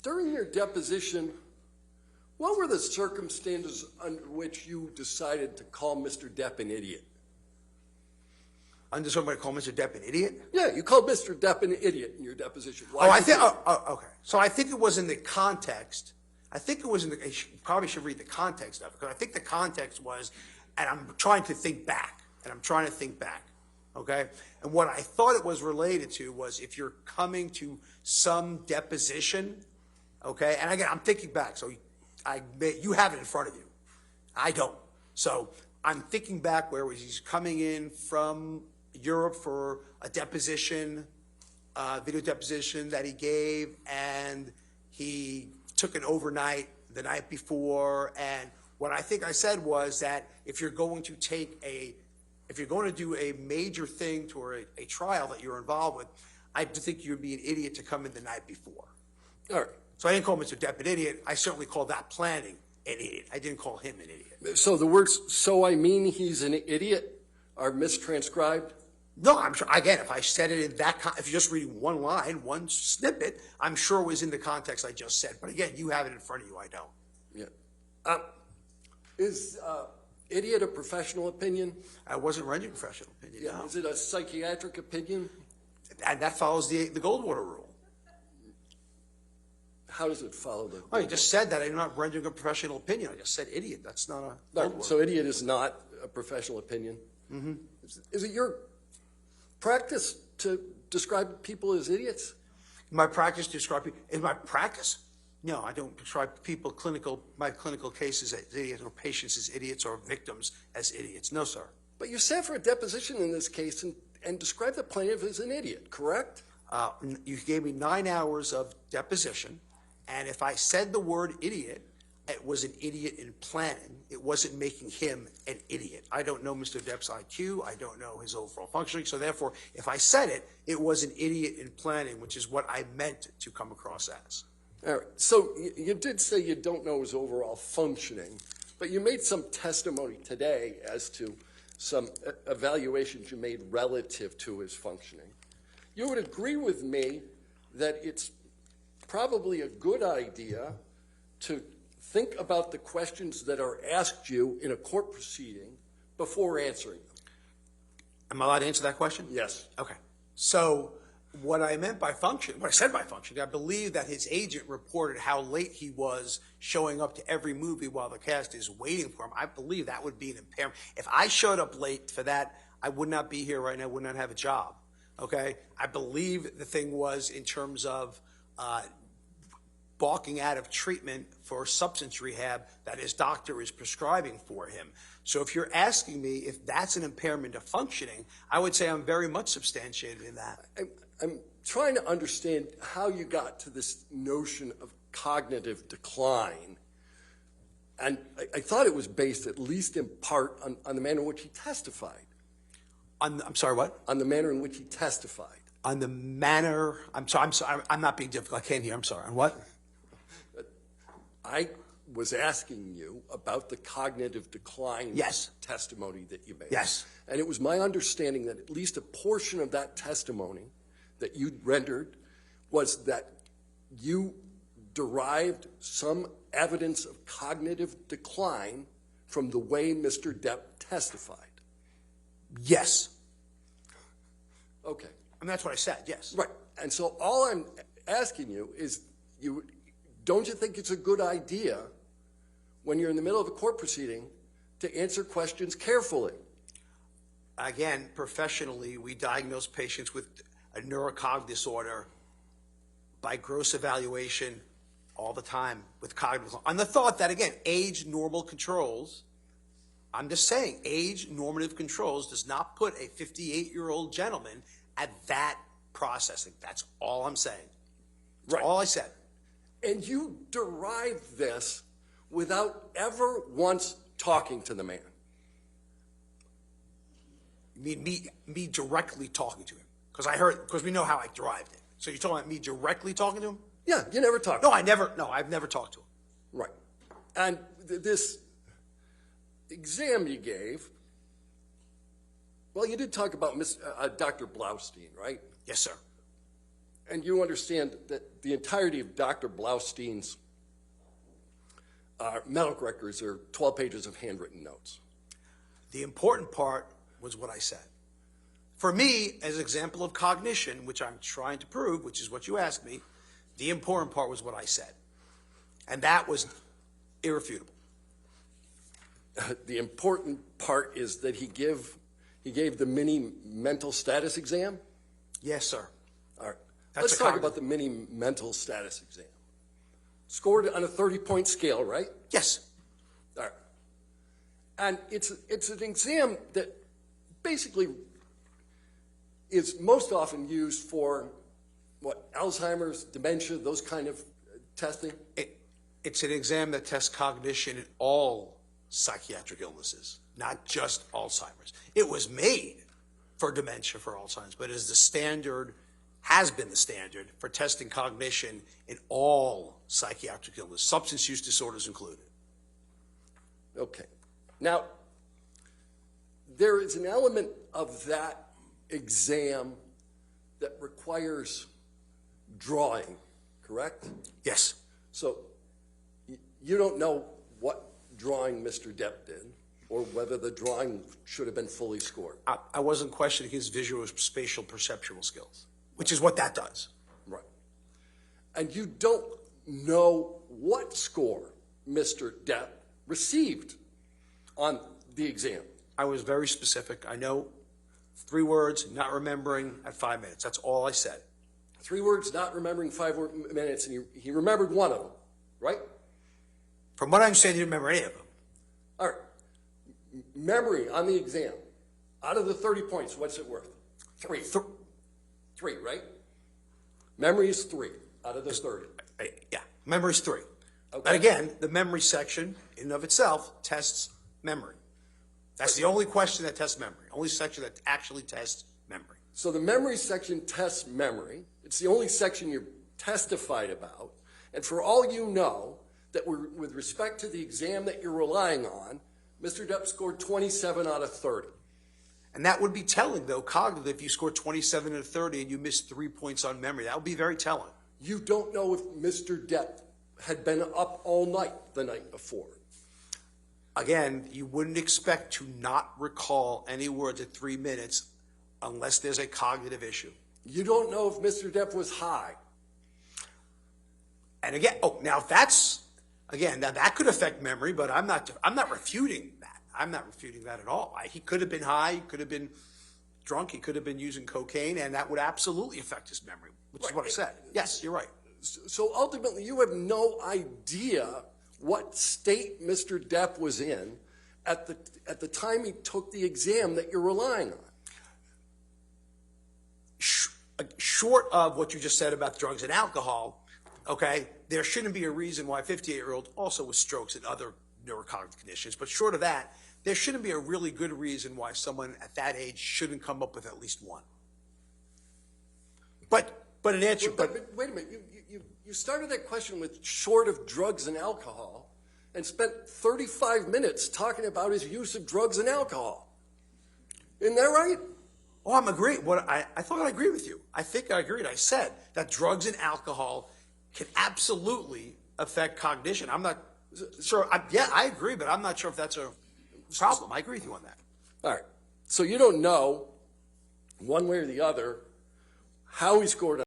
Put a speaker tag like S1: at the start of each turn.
S1: During your deposition, what were the circumstances under which you decided to call Mr. Depp an idiot?
S2: Under somebody call Mr. Depp an idiot?
S1: Yeah, you called Mr. Depp an idiot in your deposition.
S2: Why okay. So I think it was in the context. I think it was in the. You probably should read the context of it, because I think the context was, and I'm trying to think back. Okay. And what I thought it was related to was if you're coming to some deposition, okay. And again, I'm thinking back. So you have it in front of you. I don't. So I'm thinking back where he's coming in from Europe for a deposition, video deposition that he gave, and he took an overnight the night before. And what I think I said was that if you're going to do a major thing to a trial that you're involved with, I think you'd be an idiot to come in the night before.
S1: All right.
S2: So I didn't call Mr. Depp an idiot. I certainly called that planning an idiot. I didn't call him an idiot.
S1: So the words "so I mean he's an idiot" are mistranscribed?
S2: No, I'm sure. Again, if I said it in that, if you're just reading one line, one snippet, I'm sure it was in the context I just said. But again, you have it in front of you. I don't.
S1: Yeah. Is idiot a professional opinion?
S2: I wasn't rendering professional opinion.
S1: Yeah.
S2: No.
S1: Is it a psychiatric opinion?
S2: And that follows the Goldwater rule.
S1: How does it follow the?
S2: Oh, you just said that I'm not rendering a professional opinion. I just said idiot. That's not a.
S1: Right. So idiot is not a professional opinion. Mm-hmm. Is it your practice to describe people as idiots?
S2: My practice to describe people. In my practice? No, I don't describe people my clinical cases as idiots or patients as idiots or victims as idiots. No, sir.
S1: But you sat for a deposition in this case and described the plaintiff as an idiot, correct?
S2: You gave me 9 hours of deposition, and if I said the word idiot, it was an idiot in planning. It wasn't making him an idiot. I don't know Mr. Depp's IQ. I don't know his overall functioning. So therefore, if I said it, it was an idiot in planning, which is what I meant to come across as.
S1: All right. So you did say you don't know his overall functioning, but you made some testimony today as to some evaluations you made relative to his functioning. You would agree with me that it's probably a good idea to think about the questions that are asked you in a court proceeding before answering them.
S2: Am I allowed to answer that question?
S1: Yes.
S2: Okay. So what I meant by function, what I said by function, I believe that his agent reported how late he was showing up to every movie while the cast is waiting for him. I believe that would be an impairment. If I showed up late for that, I would not be here right now, would not have a job. Okay? I believe the thing was in terms of balking out of treatment for substance rehab that his doctor is prescribing for him. So if you're asking me if that's an impairment of functioning, I would say I'm very much substantiated in that.
S1: I'm trying to understand how you got to this notion of cognitive decline. And I thought it was based at least in part on the manner in which he testified.
S2: I'm sorry, what?
S1: On the manner in which he testified.
S2: On the manner, I'm sorry, I'm not being difficult. I can't hear, I'm sorry. On what?
S1: I was asking you about the cognitive decline
S2: Yes.
S1: testimony that you made.
S2: Yes.
S1: And it was my understanding that at least a portion of that testimony that you rendered was that you derived some evidence of cognitive decline from the way Mr. Depp testified.
S2: Yes.
S1: Okay.
S2: And that's what I said, yes.
S1: Right. And so all I'm asking you is, don't you think it's a good idea when you're in the middle of a court proceeding to answer questions carefully?
S2: Again, professionally, we diagnose patients with a neurocognitive disorder by gross evaluation all the time with cognitive. On the thought that, again, age normal controls, I'm just saying, age normative controls does not put a 58-year-old gentleman at that processing. That's all I'm saying. That's
S1: Right.
S2: all I said.
S1: And you derived this without ever once talking to the man.
S2: You mean me directly talking to him? Because we know how I derived it. So you're talking about me directly talking to him?
S1: Yeah, you never talked.
S2: No, I've never talked to him.
S1: Right. And this exam you gave, well, you did talk about Dr. Blaustein, right?
S2: Yes, sir.
S1: And you understand that the entirety of Dr. Blaustein's medical records are 12 pages of handwritten notes.
S2: The important part was what I said. For me, as an example of cognition, which I'm trying to prove, which is what you asked me, the important part was what I said. And that was irrefutable.
S1: The important part is that he gave the mini mental status exam.
S2: Yes, sir.
S1: All right.
S2: That's
S1: Let's
S2: a
S1: talk
S2: cogn-
S1: about the mini mental status exam. Scored on a 30-point scale, right?
S2: Yes.
S1: All right. And it's an exam that basically is most often used for what, Alzheimer's, dementia, those kind of testing.
S2: It's an exam that tests cognition in all psychiatric illnesses, not just Alzheimer's. It was made for dementia for Alzheimer's, but is the standard, has been the standard for testing cognition in all psychiatric illness, substance use disorders included.
S1: Okay. Now, there is an element of that exam that requires drawing, correct?
S2: Yes.
S1: So you don't know what drawing Mr. Depp did or whether the drawing should have been fully scored.
S2: I wasn't questioning his visual spatial perceptual skills, which is what that does.
S1: Right. And you don't know what score Mr. Depp received on the exam.
S2: I was very specific. I know 3 words, not remembering at 5 minutes. That's all I said.
S1: 3 words, not remembering 5 minutes, and he remembered one of them, right?
S2: From what I understand, he didn't remember any of them.
S1: All right. Memory on the exam, out of the 30 points, what's it worth? 3. 3, right? Memory is 3 out of the 30.
S2: Yeah, memory's 3.
S1: Okay.
S2: But again, the memory section in and of itself tests memory. That's the only question that tests memory, only section that actually tests memory.
S1: So the memory section tests memory. It's the only section you're testified about. And for all you know, that with respect to the exam that you're relying on, Mr. Depp scored 27 out of 30.
S2: And that would be telling, though, cognitive, if you score 27 out of 30 and you miss 3 points on memory. That would be very telling.
S1: You don't know if Mr. Depp had been up all night the night before.
S2: Again, you wouldn't expect to not recall any words at 3 minutes unless there's a cognitive issue.
S1: You don't know if Mr. Depp was high.
S2: And again, now that could affect memory, but I'm not refuting that. I'm not refuting that at all. He could have been high, he could have been drunk, he could have been using cocaine, and that would absolutely affect his memory, which is what I said. Yes, you're right.
S1: So ultimately, you have no idea what state Mr. Depp was in at the time he took the exam that you're relying on.
S2: Short of what you just said about drugs and alcohol, okay, there shouldn't be a reason why a 58-year-old also with strokes and other neurocognitive conditions, but short of that, there shouldn't be a really good reason why someone at that age shouldn't come up with at least one. But an answer,
S1: But wait a minute, you started that question with short of drugs and alcohol and spent 35 minutes talking about his use of drugs and alcohol. Isn't that right?
S2: oh, I'm agreeing. I thought I agreed with you. I think I agreed. I said that drugs and alcohol can absolutely affect cognition. I'm not sure. I agree, but I'm not sure if that's a problem. I agree with you on that.
S1: All right. So you don't know, one way or the other, how he scored